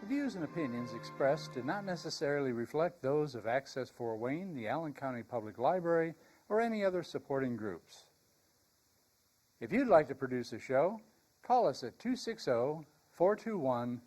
The views and opinions expressed do not necessarily reflect those of Access Fort Wayne, the Allen County Public Library, or any other supporting groups. If you'd like to produce a show, call us at 260-421-1250.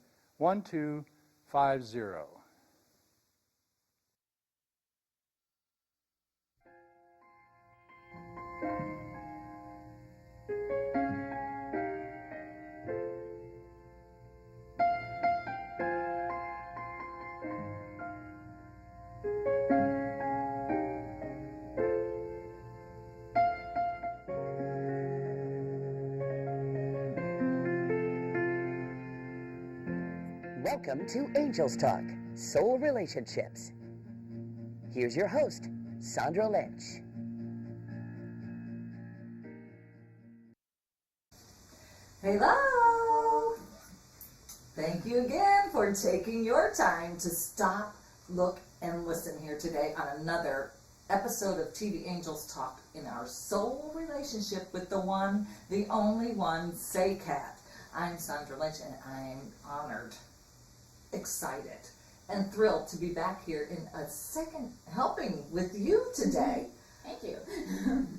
Welcome to Angels Talk, Soul Relationships. Here's your host, Sandra Lynch. Hello! Thank you again for taking your time to stop, look, and listen here today on another episode of TV Angels Talk in our soul relationship with the one, the only one, Seqkat. I'm Sandra Lynch, and I'm honored, excited, and thrilled to be back here in a second helping with you today. Thank you.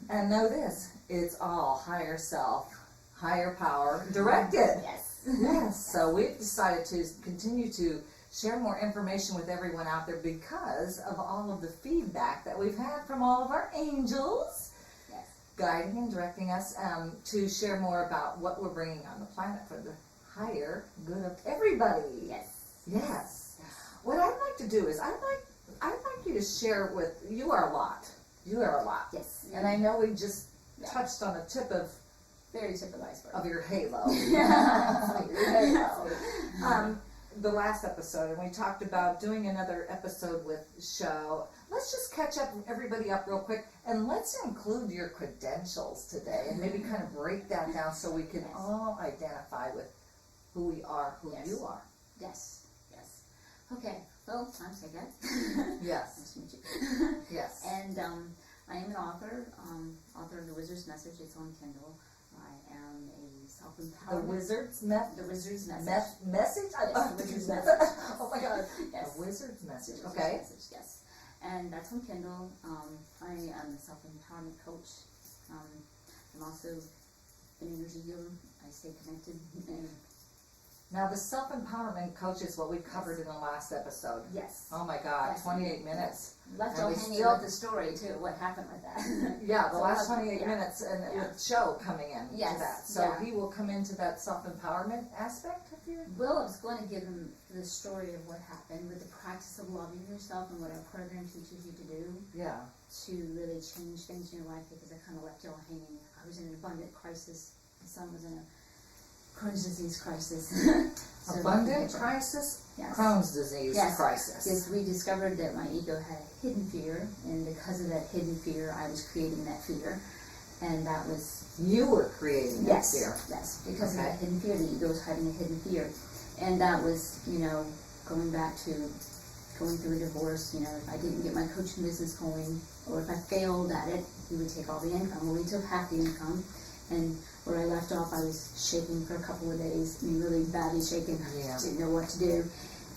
And know this, it's all higher self, higher power directed. Yes. Yes. So we've decided to continue to share more information with everyone out there because of all of the feedback that we've had from all of our angels. Yes. Guiding and directing us to share more about what we're bringing on the planet for the higher good of everybody. Yes. Yes. What I'd like to do is I'd like you to share with you are a lot. You are a lot. Yes. And I know we just touched on the tip of Very tip of the iceberg. of your halo. The last episode, and we talked about doing another episode with Show. Let's just catch up everybody up real quick, and let's include your credentials today, and maybe kind of break that down so we can all identify with who we are, who you are. Yes. Yes. Okay. Well, I'm Seqkat. Yes. Nice to meet you. Yes. And I am an author. Author of The Wizard's Message. It's on Kindle. I am a self-empowerment. The Wizard's Message. The Wizard's Message. Message? Yes, Oh, the Wizard's message. Message. Oh my God. Yes. A Wizard's Message. The Wizard's Okay. Message, yes. And that's on Kindle. I am a self-empowerment coach. I'm also an energy healer. I stay connected. And Now, the self-empowerment coach is what we covered in the last episode. yes. Oh my God, Yes. 28 minutes. Left And y'all we hanging still- with the story too. What happened with that? Yeah, the So last how- 28 yeah. minutes, and Yeah. with Show coming in Yes, to that. So yeah. he will come into that self-empowerment aspect of your... Well, I was going to give him the story of what happened with the practice of loving yourself and what our program teaches you to do Yeah. to really change things in your life, because I kind of left y'all hanging. I was in an abundant crisis. My son was in a Crohn's disease crisis. So Abundant crisis, Yes. Crohn's disease Yes. crisis. Because we discovered that my ego had a hidden fear, and because of that hidden fear, I was creating that fear. And that was You were creating that yes, fear. yes, because Okay. of that hidden fear. The ego was hiding a hidden fear, and that was, going back to going through a divorce. If I didn't get my coaching business going, or if I failed at it, he would take all the income. Well, he took half the income, and where I left off, I was shaking for a couple of days. I mean, really badly shaking. Yeah. I didn't know what to do,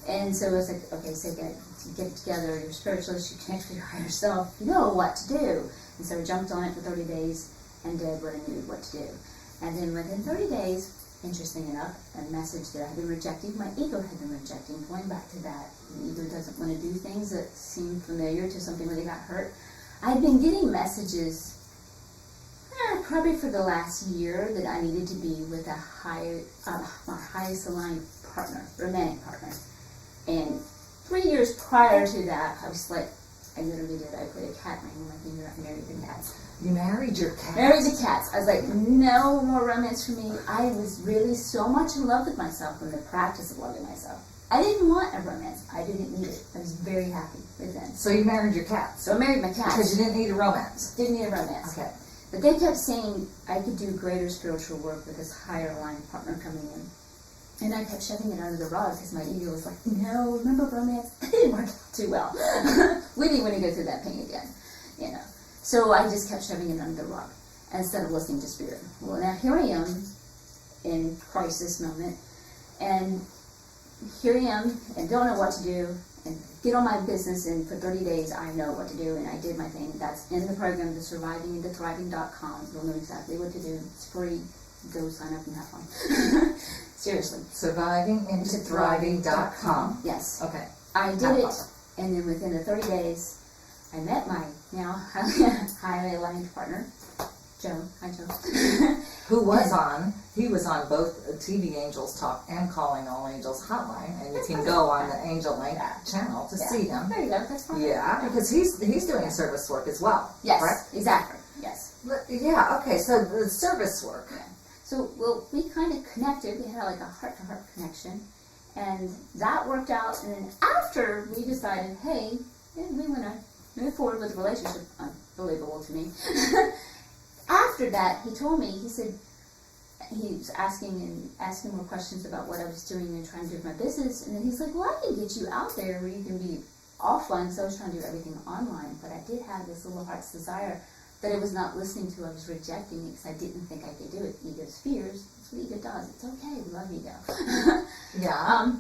and so I was like, okay, so get it together. You're spiritualist. You connect with your higher self. You know what to do. And so I jumped on it for 30 days. And did what I knew what to do. And then within 30 days, interesting enough, a message that I had been rejecting, my ego had been rejecting, going back to that. The ego doesn't want to do things that seem familiar to something where they got hurt. I'd been getting messages, probably for the last year, that I needed to be with my highest aligned partner, romantic partner. And 3 years prior to that, I was like, I literally did. I put a cat ring on my finger. I married the cat. You married your cat. Married the cats. I was like, no more romance for me. I was really so much in love with myself in the practice of loving myself. I didn't want a romance. I didn't need it. I was very happy with them. So you married your cat. So I married my cats. Because you didn't need a romance. Didn't need a romance. Okay. But they kept saying I could do greater spiritual work with this higher aligned partner coming in. And I kept shoving it under the rug because my ego was like, no, remember romance? It didn't work out too well. We didn't want to go through that pain again, So I just kept shoving it under the rug instead of listening to spirit. Well, now here I am in crisis moment, and here I am and don't know what to do and get on my business, and for 30 days I know what to do, and I did my thing. That's in the program, the survivingintothriving.com. You'll know exactly what to do. It's free. Go sign up and have fun. Seriously. Survivingintothriving.com. Yes. Okay. I did it, and then within the 30 days, I met my now highly aligned partner, Joe. Hi, Joe. Who was on, he was on both TV Angels Talk and Calling All Angels Hotline, and you can go on the Angel Link channel to see him. There you go, that's fine. Yeah, because he's doing service work as well, Yes, correct? exactly, yes. Yeah, okay, so the service work. Yeah. So, well, we kind of connected, we had like a heart-to-heart connection, and that worked out, and then after we decided, hey, we want to move forward with the relationship, unbelievable to me. After that, he told me, he said, he was asking more questions about what I was doing and trying to do with my business, and then he's like, well, I can get you out there where you can be offline, so I was trying to do everything online, but I did have this little heart's desire that I was not listening to. I was rejecting it because I didn't think I could do it. Ego's fears, that's what ego does. It's okay, we love ego. Yeah.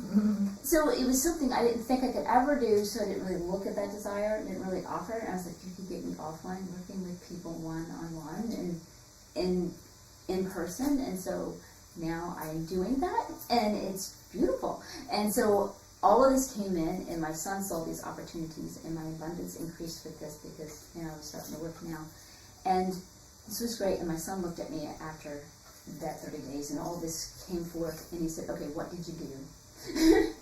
So it was something I didn't think I could ever do, so I didn't really look at that desire, didn't really offer it. I was like, you could get me offline, working with people one-on-one and in person, and so now I'm doing that, and it's beautiful. And so all of this came in, and my son saw these opportunities, and my abundance increased with this because, I was starting to work now. And this was great, and my son looked at me after that 30 days, and all this came forth, and he said, okay, what did you do?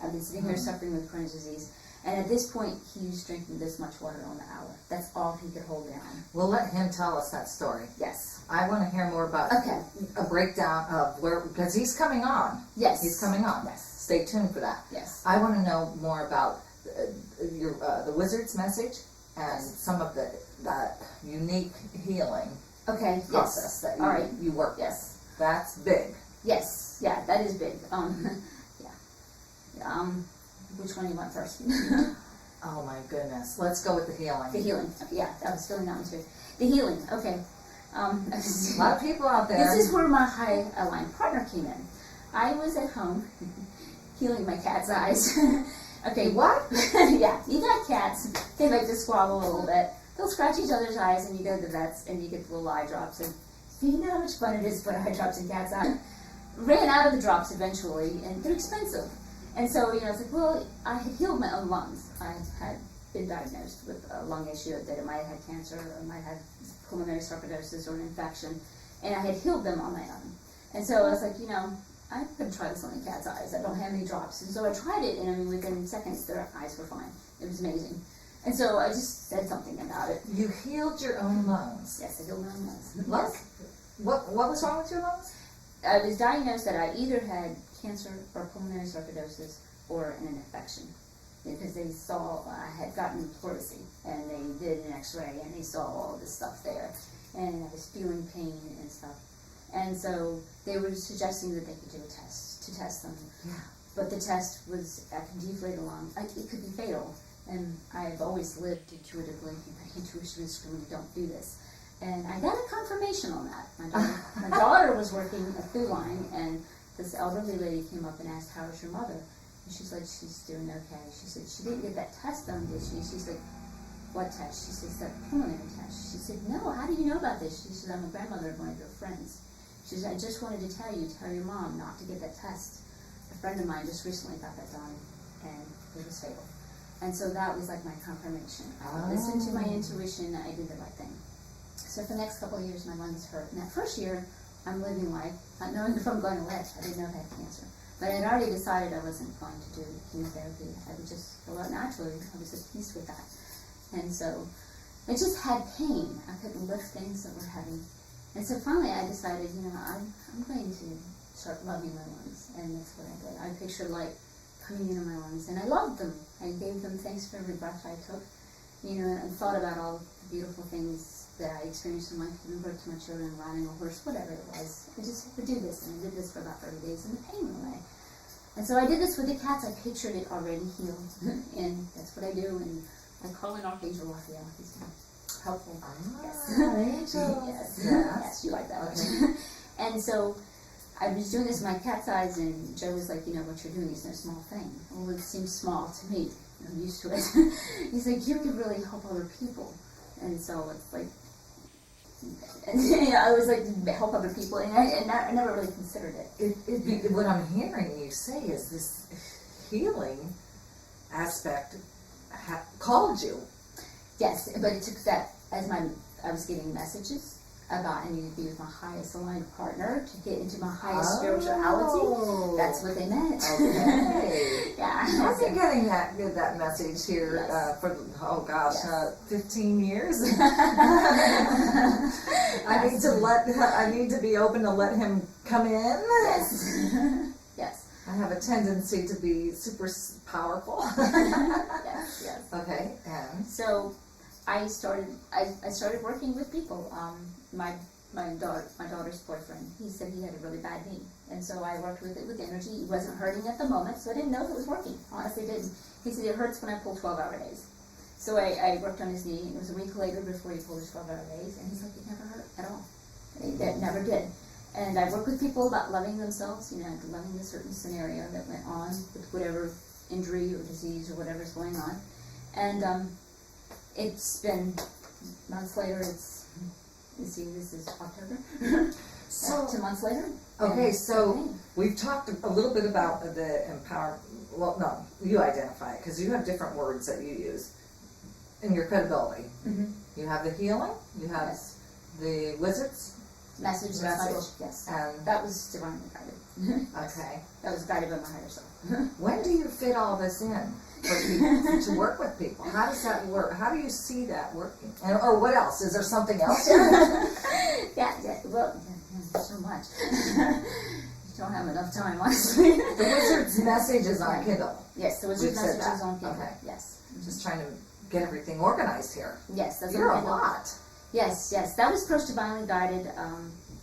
I've been sitting here suffering with Crohn's disease, and at this point, he was drinking this much water on the hour. That's all he could hold down. We'll let him tell us that story. Yes. I want to hear more about a breakdown of where, because he's coming on. Yes. He's coming on. Yes. Stay tuned for that. Yes. I want to know more about the wizard's message and some of the unique healing Okay. process that All right. you work with. Yes. That's big. Yes. Yeah, that is big. Which one do you want first? Oh my goodness. Let's go with the healing. The healing. Yeah, I was feeling that one too. The healing. Okay. A lot of people out there. This is where my high aligned partner came in. I was at home healing my cat's eyes. Okay. What? Yeah, you got cats. They like to squabble a little bit. They'll scratch each other's eyes, and you go to the vets, and you get the little eye drops. And you know how much fun it is to put eye drops in cats' eyes. Ran out of the drops eventually, and they're expensive. And so, I was like, well, I had healed my own lungs. I had been diagnosed with a lung issue that it might have had cancer, or it might have pulmonary sarcoidosis or an infection, and I had healed them on my own. And so I was like, I'm going to try this on the cat's eyes. I don't have any drops. And so I tried it, and within seconds, their eyes were fine. It was amazing. And so I just said something about it. You healed your own lungs. Yes, I healed my own lungs. Lungs? Yes. What was wrong with your lungs? I was diagnosed that I either had cancer or pulmonary sarcoidosis or an infection, because they saw I had gotten pleurisy, and they did an x-ray, and they saw all this stuff there, and I was feeling pain and stuff. And so they were suggesting that they could do a test to test them. Yeah. But the test was, I could deflate a lung. It could be fatal. And I've always lived intuitively. My intuition is screaming, don't do this. And I got a confirmation on that. My daughter was working a food line, and this elderly lady came up and asked, how is your mother? And she's like, she's doing okay. She said, she didn't get that test done, did she? She's like, what test? She says, that pulmonary test. She said, no, how do you know about this? She said, I'm a grandmother of one of your friends. She said, I just wanted to tell your mom not to get that test. A friend of mine just recently got that done, and it was fatal. And so that was like my confirmation. I listened to my intuition, I did the right thing. So for the next couple of years, my lungs hurt. And that first year, I'm living life, not knowing if I'm going to live. I didn't know I had cancer. But I had already decided I wasn't going to do chemotherapy. I would just go out naturally. I was at peace with that. And so I just had pain. I couldn't lift things that were heavy. And so finally I decided, I'm going to start loving my lungs. And that's what I did. I pictured light coming into my lungs, and I loved them. I gave them thanks for every breath I took, and thought about all the beautiful things that I experienced in life, giving birth to my children, riding a horse, whatever it was. I just would do this, and I did this for about 30 days, and the pain went away. And so I did this with the cats. I pictured it already healed, and that's what I do, and I call in Archangel Raphael. He's helpful. Yes. Angel. Yes. Yes. Yes, you like that. Okay. And so I was doing this in my cat's eyes, and Joe was like, what you're doing is no small thing. Well, it seems small to me. I'm used to it. He's like, you could really help other people. And so it's like, I was like, help other people, and I never really considered it. What I'm hearing you say is this healing aspect called you. Yes, but it took that as I was getting messages about I needed to be with my highest aligned partner to get into my highest spirituality. That's what they meant. Okay. Yeah. I've been getting that message here Yes. for 15 years. I need to be open to let him come in. Yes. Yes. I have a tendency to be super powerful. Yes. Yes. Okay, and So I started working with people. My daughter's boyfriend, he said he had a really bad knee, and so I worked with it with energy. It wasn't hurting at the moment, so I didn't know if it was working. Honestly, didn't. He said it hurts when I pull 12-hour days. So I worked on his knee, and it was a week later before he pulled his 12-hour days, and he's like, it never hurt at all. It never did. And I work with people about loving themselves, loving the certain scenario that went on with whatever injury or disease or whatever's going on. And it's been months later. This is October. So 2 months later. okay, And- so we've talked a little bit about the empower. Well, no, you identify it because you have different words that you use in your credibility. Mhm. You have the healing. You have Yes. the wizards. Message. Yes. And That was divinely guided. okay, That was guided by my higher self. when do you fit all this in for people to work with people? How does that work? How do you see that working? Or what else? Is there something else? Yeah. Well, there's so much. You don't have enough time, honestly. The wizard's message is on Kindle. Yes, the wizard's We've said message is that. on Kindle. Okay. Yes. I'm just trying to get everything organized here. Yes, that's You're on a Kindle. lot. Yes. That was first divinely guided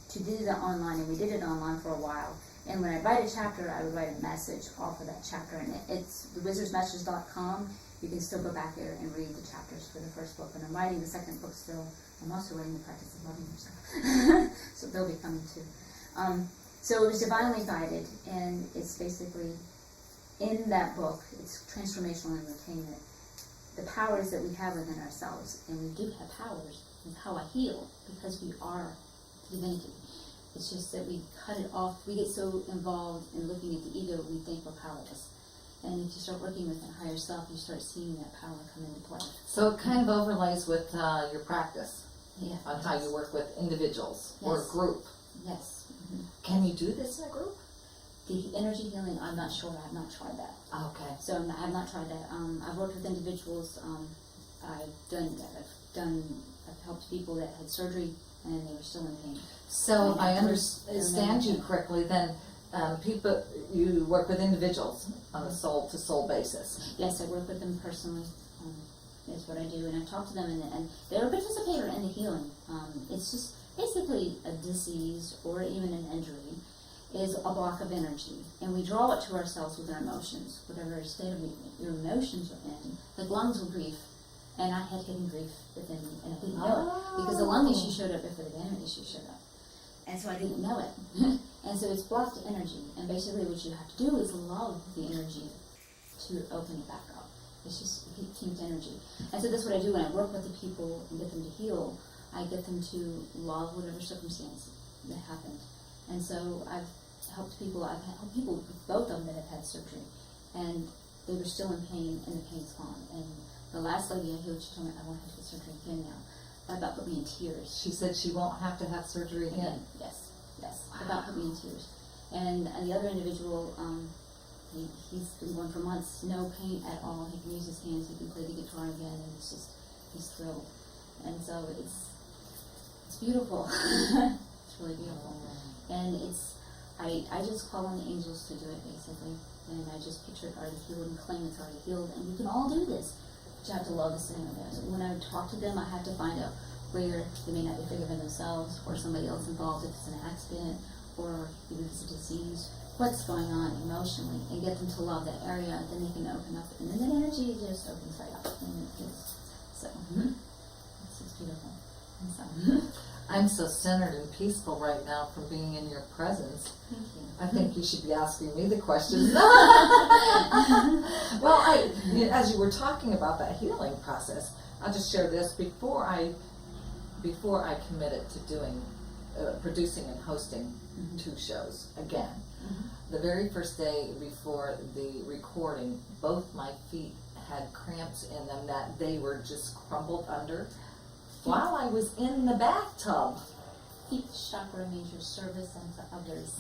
to do the online, and we did it online for a while. And when I write a chapter, I would write a message off of that chapter, and it's thewizardsmessage.com. You can still go back there and read the chapters for the first book, and I'm writing the second book still. I'm also writing the practice of loving yourself, so they'll be coming too. So it was divinely guided, and it's basically in that book. It's transformational entertainment. The powers that we have within ourselves, and we do have powers, and how I heal because we are divinity. It's just that we cut it off. We get so involved in looking at the ego, we think we're powerless. And if you start working with that higher self, you start seeing that power come into play. So it kind of overlays with your practice Yeah. on how you work with individuals or Yes. a group. Yes. Can you do this in a group? The energy healing, I'm not sure. I've not tried that. Okay. So I've not tried that. I've worked with individuals. I've helped people that had surgery and they were still in pain. So if I Yeah. understand you correctly, then you work with individuals on a soul-to-soul basis. Yes, I work with them personally. Is what I do, and I talk to them, and they're a participator in the healing. It's just basically a disease or even an injury is a block of energy, and we draw it to ourselves with our emotions, whatever state of your emotions are in. Like lungs were grief, and I had hidden grief within me, and I didn't know it because the lung issue showed up before the damage issue showed up, and so I didn't know it. And so it's blocked energy, and basically what you have to do is love the energy to open it back up. It's just heat energy. And so that's what I do when I work with the people and get them to heal. I get them to love whatever circumstance that happened. And so I've helped people with both of them that have had surgery. And they were still in pain, and the pain's gone. And the last lady I healed, she told me, I won't have to get surgery again now. That about put me in tears. She said she won't have to have surgery again. Yes. About put me in tears. And the other individual, he's been going for months, no pain at all. He can use his hands, he can play the guitar again, and he's thrilled. And so it's beautiful. It's really beautiful. And I just call on the angels to do it, basically. And I just picture it already healed and claim it's already healed. And we can all do this. But you have to love the scenario. So when I talk to them, I have to find out where they may not be forgiving themselves, or somebody else involved if it's an accident, or even if it's a disease, what's going on emotionally, and get them to love that area, then they can open up, and then the energy just opens right up, and it's so, it's beautiful. And so, I'm so centered and peaceful right now from being in your presence. Thank you. I think you should be asking me the questions. Well, as you were talking about that healing process, I'll just share this. Before I committed to doing, producing and hosting 2 shows again, the very first day before the recording, both my feet had cramps in them that they were just crumbled under while I was in the bathtub. Feet chakra means your service unto others.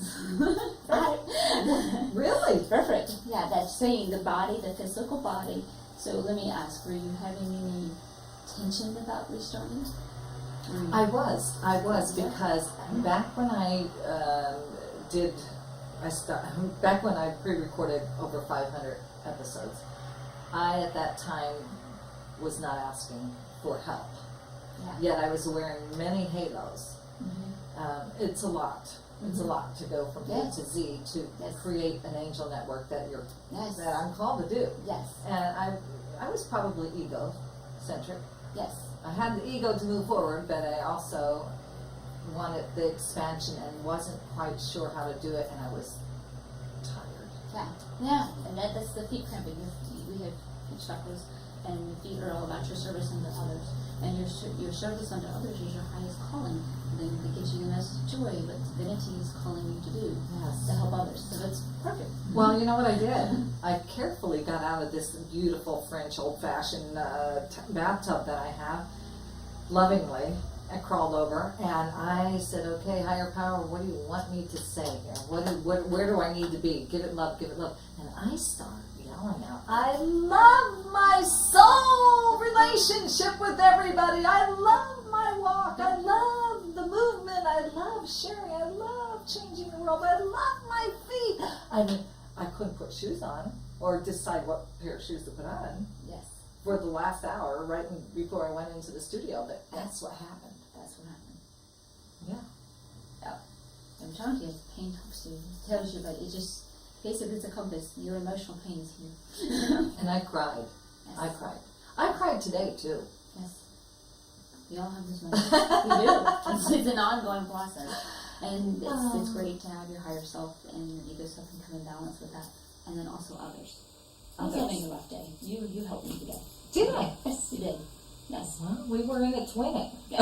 Really? Perfect. Yeah, that's saying the body, the physical body. So let me ask, were you having any tension about restarting? I was because back when back when I pre-recorded over 500 episodes, I at that time was not asking for help. Yeah. Yet I was wearing many halos. It's a lot. It's a lot to go from A to Z to create an angel network that I'm called to do. Yes. And I was probably egocentric. Yes. I had the ego to move forward, but I also wanted the expansion and wasn't quite sure how to do it, and I was tired. Yeah, and that's the feet cramping. We have feet chakras, and the feet are all about your service unto others. And your service unto others is your highest calling. Then it gives you the most joy, what divinity is calling you to do, to help others. So that's perfect. Well, you know what I did? I carefully got out of this beautiful French old-fashioned bathtub that I have, lovingly. I crawled over and I said, okay, higher power, what do you want me to say here? Where do I need to be? Give it love, give it love. And I started yelling out, I love my soul relationship with everybody. I love my walk. I love the movement. I love sharing. I love changing the world. I love my feet. I mean, I couldn't put shoes on or decide what pair of shoes to put on for the last hour right before I went into the studio, but that's what happened. That's what happened. Yeah. I'm telling you, pain talks to you. It tells you, but it just, basically it's a compass. Your emotional pain is here. And I cried. Yes. I cried today too. Yes. We all have this moment. We do. It's an ongoing process. And it's great to have your higher self and your ego self and come in balance with that. And then also others. I was having a rough day. You helped me today. Did I? Yes, you did. Yes. Well, we were in it twinning. Yes.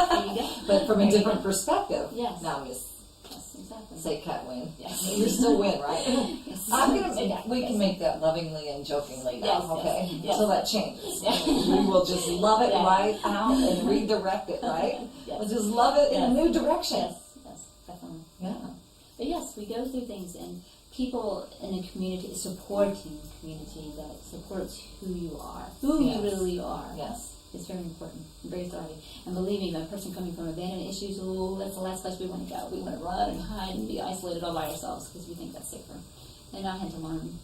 There you go. But from a different perspective. Yes. Now, Miss Yes, exactly. Seqkat Winn. Yes. You still win, right? Yes. We can make that lovingly and jokingly now, Yes, okay? yes. So that changes. Yes. We will just love it right out and redirect it, right? Yes. We'll just love it in a new direction. Yes, definitely. Yeah. But yes, we go through things, and people in a community, a supporting community that supports who you are, who you really are. Yes. It's very important, very thriving. And believe me, a person coming from abandonment issues, that's the last place we want to go. We want to run and hide and be isolated all by ourselves because we think that's safer. And I had to learn.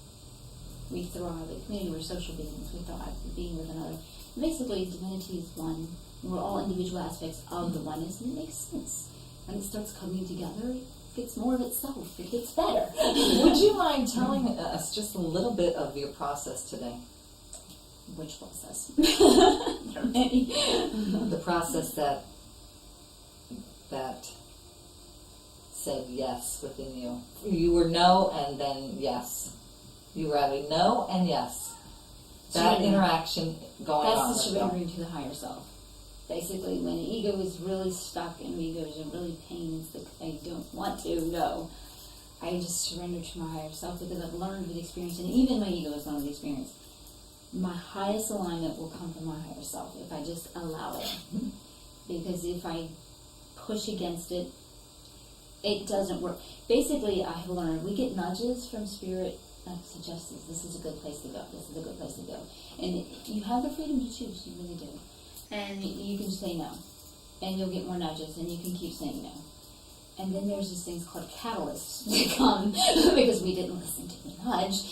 We thrive in community. We're social beings. We thrive being with another. Basically, divinity is one. We're all individual aspects of the oneness, and it makes sense. When it starts coming together, it gets more of itself. It gets better. Would you mind telling us just a little bit of your process today? Which process? There are many. The process that said yes within you. You were no and then yes. You were having no and yes. That interaction going on. That's the surrendering to the higher self. Basically, when the ego is really stuck and the ego is in really pain, it's like I don't want to, no. I just surrender to my higher self because I've learned with experience, and even my ego has learned with experience. My highest alignment will come from my higher self if I just allow it. Because if I push against it, it doesn't work. Basically, I have learned we get nudges from spirit that suggests this is a good place to go. This is a good place to go. And you have the freedom to choose. You really do. And you can say no. And you'll get more nudges, and you can keep saying no. And then there's these things called catalysts that come because we didn't listen to the nudge.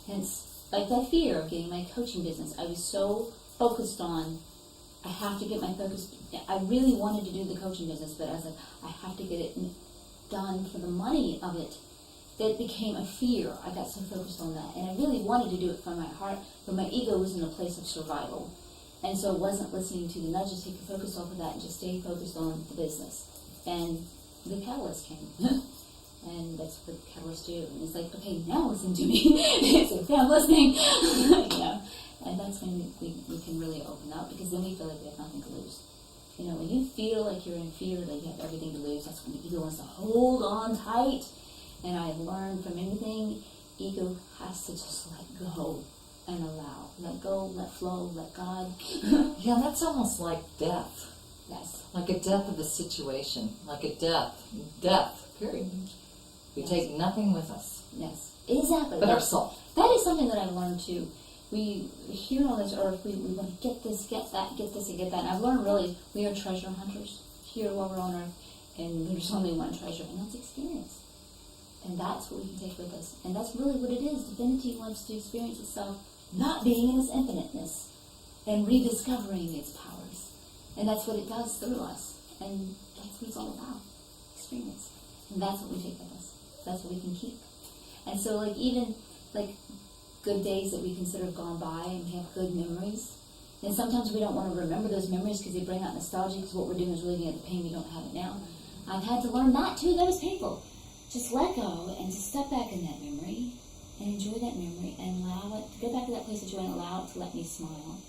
Hence, like that fear of getting my coaching business. I was so focused on, I have to get my focus. I really wanted to do the coaching business, but I was like, I have to get it done for the money of it. That became a fear. I got so focused on that. And I really wanted to do it from my heart, but my ego was in a place of survival. And so it wasn't listening to the nudges, take your focus off of that and just stay focused on the business. And the catalyst came. And that's what catalysts do. And it's like, okay, now listen to me. It's like, okay, I'm listening. And that's when we can really open up, because then we feel like we have nothing to lose. When you feel like you're in fear, like you have everything to lose, that's when the ego wants to hold on tight. And I learned from anything, ego has to just let go and allow. Let go, let flow, let God. Yeah, that's almost like death. Yes. Like a death of a situation. Like a death, period. We take nothing with us. Yes, exactly. But our soul. That is something that I've learned too. We, here on this earth, we want to get this, get that, get this, and get that. And I've learned really, we are treasure hunters here while we're on earth. And there's only one treasure, and that's experience. And that's what we can take with us. And that's really what it is. Divinity wants to experience itself not being in its infiniteness and rediscovering its powers. And that's what it does through us. And that's what it's all about. Experience. And that's what we take with us. That's what we can keep. And so even good days that we consider have gone by and we have good memories. And sometimes we don't want to remember those memories because they bring out nostalgia, because what we're doing is reliving at the pain, we don't have it now. I've had to learn that too. That was painful. Just let go and to step back in that memory and enjoy that memory and allow it to go back to that place of joy and allow it to let me smile.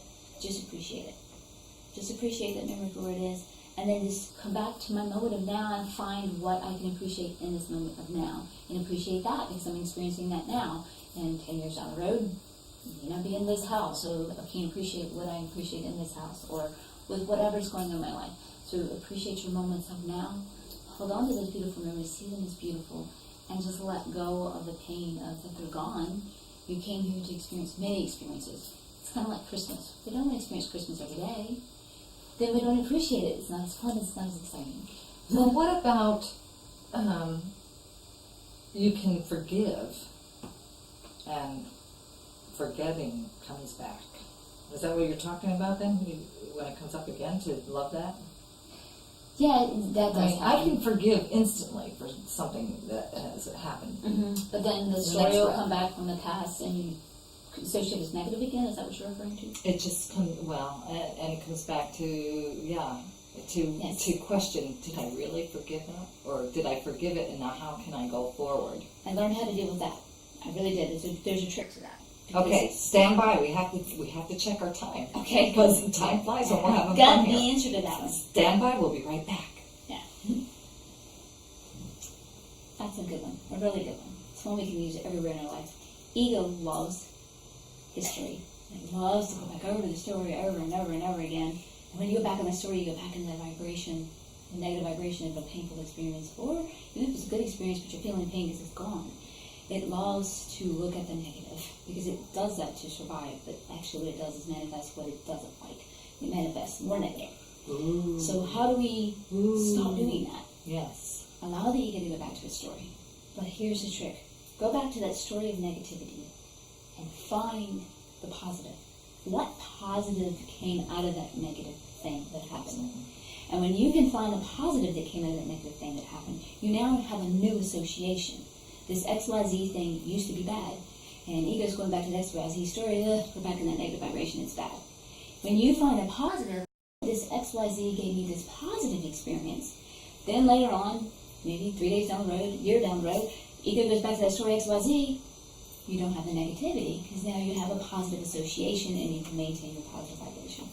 Just appreciate it. Just appreciate that memory for where it is. And then just come back to my moment of now and find what I can appreciate in this moment of now. And appreciate that because I'm experiencing that now. And 10 years down the road, you may not be in this house. So I can appreciate what I appreciate in this house or with whatever's going on in my life. So appreciate your moments of now. Hold on to those beautiful memories. See them as beautiful. And just let go of the pain of that they're gone. You came here to experience many experiences. It's kind of like Christmas. We don't want to experience Christmas every day. Then we don't appreciate it. It's not as fun, it's not as exciting. Well, what about you can forgive and forgetting comes back? Is that what you're talking about then? When it comes up again, to love that? Yeah, that does happen. I can forgive instantly for something that has happened. Mm-hmm. But then the story will come back from the past and you associate it as negative again? Is that what you're referring to? It just comes, and it comes back to, to question, did I really forgive that? Or did I forgive it, and now how can I go forward? I learned how to deal with that. I really did. There's a trick to that. Okay, stand by. We have to check our time. Okay. Because time flies when we're having Got fun the here. answer to that one. Stand by. We'll be right back. Yeah. That's a good one. A really good one. It's one we can use everywhere in our life. Ego loves history. It loves to go back over the story over and over and over again. And when you go back in the story, you go back into that vibration, the negative vibration of a painful experience. Or even if it's a good experience, but you're feeling pain because it's gone. It loves to look at the negative because it does that to survive. But actually what it does is manifest what it doesn't like. It manifests more negative. Ooh. So how do we stop doing that? Yes. Allow the ego to go back to its story. But here's the trick. Go back to that story of negativity and find the positive. What positive came out of that negative thing that happened? And when you can find the positive that came out of that negative thing that happened, you now have a new association. This XYZ thing used to be bad. And ego's going back to the XYZ story, we're back in that negative vibration, it's bad. When you find a positive, this XYZ gave me this positive experience. Then later on, maybe 3 days down the road, a year down the road, ego goes back to that story XYZ, you don't have the negativity, because now you have a positive association and you can maintain your positive vibration.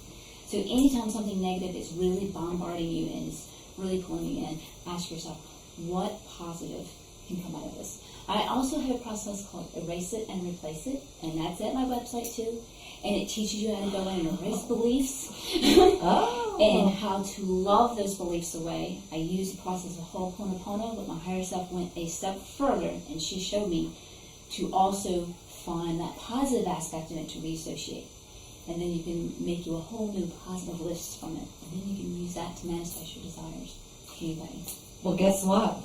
So anytime something negative is really bombarding you and is really pulling you in, ask yourself, what positive can come out of this? I also have a process called Erase It and Replace It, and that's at my website too. And it teaches you how to go in and erase beliefs and how to love those beliefs away. I use the process of Ho'oponopono, but my higher self went a step further, and she showed me to also find that positive aspect in it to reassociate. And then you can make you a whole new positive list from it. And then you can use that to manifest your desires. Anybody. Well, guess what?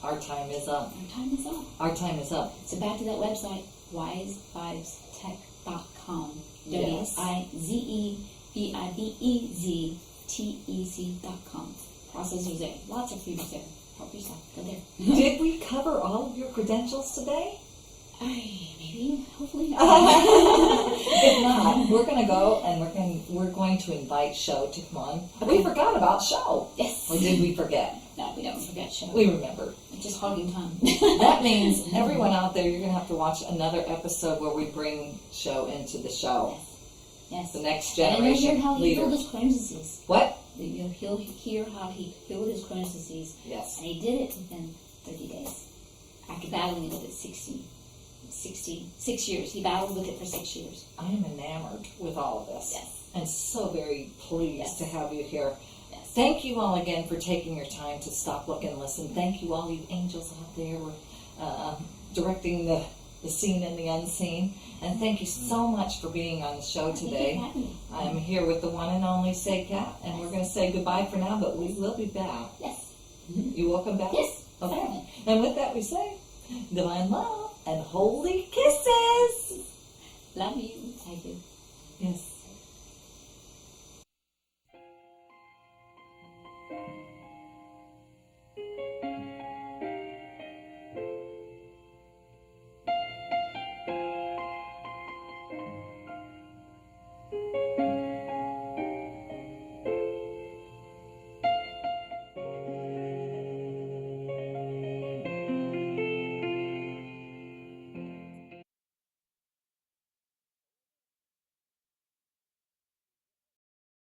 Our time is up. Our time is up. Our time is up. So back to that website, wisevibestech.com. Yes. WIZEVIBEZTEC.com. Processors there. Lots of freebies there. Help yourself. Go there. Did we cover all of your credentials today? Maybe, hopefully not. If not, we're going to go and we're going to invite Show to come on. We forgot about Show. Yes. Or did we forget? No, we don't forget Show. We remember. It's just hogging time. That means everyone out there, you're going to have to watch another episode where we bring Show into the show. Yes. The next And you'll hear generation how he healed leader. his Crohn's disease. What? You'll hear how he healed his Crohn's disease. Yes. And he did it within 30 days. After battling with it 6 years. He battled with it for 6 years. I am enamored with all of this. Yes. And so very pleased to have you here. Yes. Thank you all again for taking your time to stop, look, and listen. Thank you all you angels out there directing the seen and the unseen. And thank you so much for being on the show today. Thank you for having me. I'm here with the one and only Seqkat, and we're going to say goodbye for now, but we will be back. Yes. You will come back? Yes. Okay. Certainly. And with that we say divine love and holy kisses. Love you. I do. Yes.